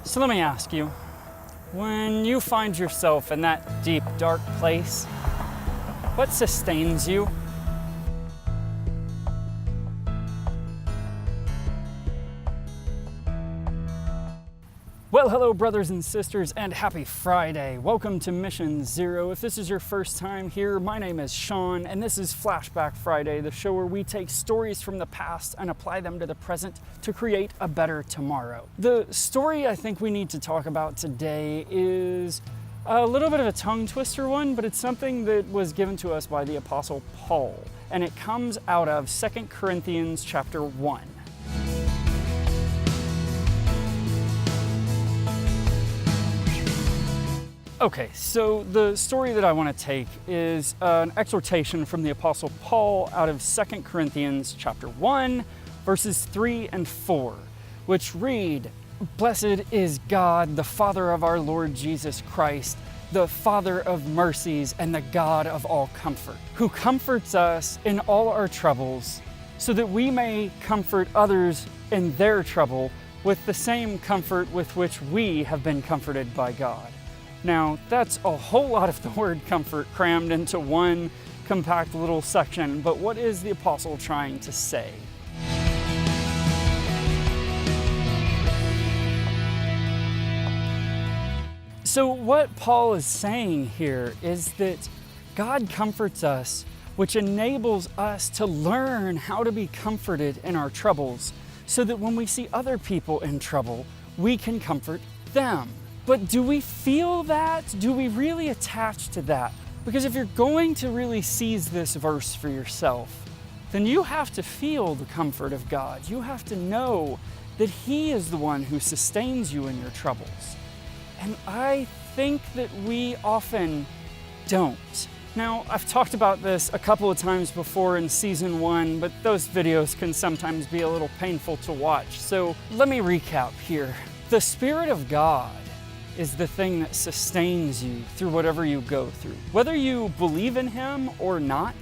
So let me ask you, when you find yourself in that deep, dark place, what sustains you? Well, hello brothers and sisters, and happy Friday. Welcome to Mission Zero. If this is your first time here, my name is Shawn, and this is FlashBack Friday, the show where we take stories from the past and apply them to the present to create a better tomorrow. The story I think we need to talk about today is a little bit of a tongue twister one, but it's something that was given to us by the Apostle Paul, and it comes out of 2 Corinthians chapter 1. Okay, so the story that I want to take is an exhortation from the Apostle Paul out of 2 Corinthians chapter 1, verses 3 and 4, which read, "Blessed is God, the Father of our Lord Jesus Christ, the Father of mercies and the God of all comfort, who comforts us in all our troubles, so that we may comfort others in their trouble with the same comfort with which we have been comforted by God." Now, that's a whole lot of the word comfort crammed into one compact little section, but what is the apostle trying to say? So what Paul is saying here is that God comforts us, which enables us to learn how to be comforted in our troubles, so that when we see other people in trouble, we can comfort them. But do we feel that? Do we really attach to that? Because if you're going to really seize this verse for yourself, then you have to feel the comfort of God. You have to know that He is the one who sustains you in your troubles. And I think that we often don't. Now, I've talked about this a couple of times before in season 1, but those videos can sometimes be a little painful to watch. So let me recap here. The Spirit of God is the thing that sustains you through whatever you go through, whether you believe in Him or not.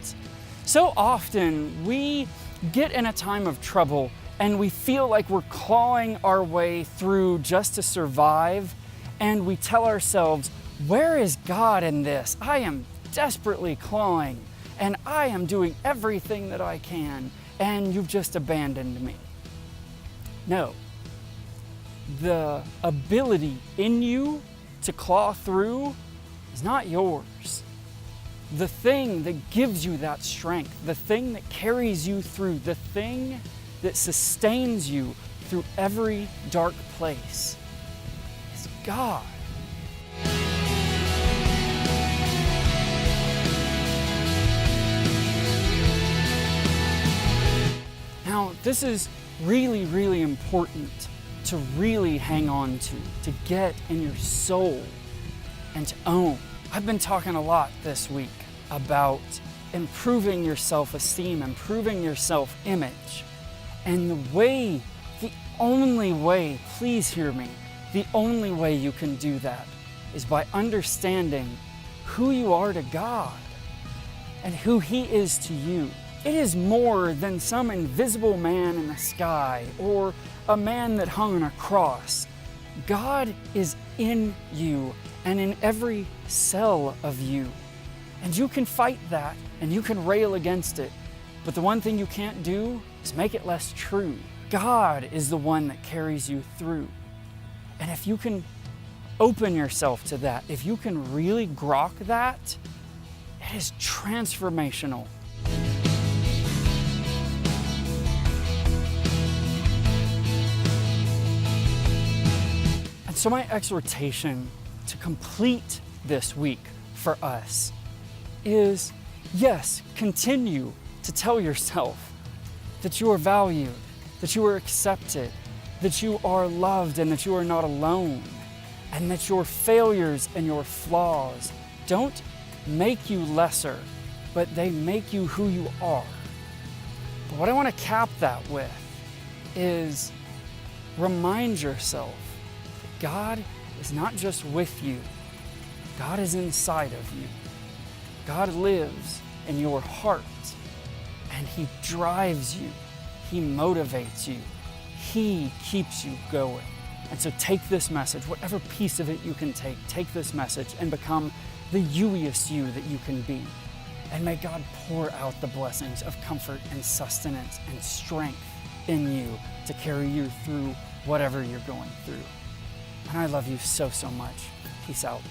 So often we get in a time of trouble and we feel like we're clawing our way through just to survive, and we tell ourselves, where is God in this? I am desperately clawing and I am doing everything that I can, and you've just abandoned me. No. The ability in you to claw through is not yours. The thing that gives you that strength, the thing that carries you through, the thing that sustains you through every dark place is God. Now, this is really, really important to really hang on to get in your soul and to own. I've been talking a lot this week about improving your self-esteem, improving your self-image. And the only way, please hear me, the only way you can do that is by understanding who you are to God and who He is to you. It is more than some invisible man in the sky or a man that hung on a cross. God is in you and in every cell of you. And you can fight that and you can rail against it. But the one thing you can't do is make it less true. God is the one that carries you through. And if you can open yourself to that, if you can really grok that, it is transformational. So my exhortation to complete this week for us is, yes, continue to tell yourself that you are valued, that you are accepted, that you are loved, and that you are not alone, and that your failures and your flaws don't make you lesser, but they make you who you are. But what I want to cap that with is remind yourself God is not just with you, God is inside of you. God lives in your heart, and He drives you, He motivates you, He keeps you going. And so take this message, whatever piece of it you can take this message and become the youiest you that you can be. And may God pour out the blessings of comfort and sustenance and strength in you to carry you through whatever you're going through. And I love you so, so much. Peace out.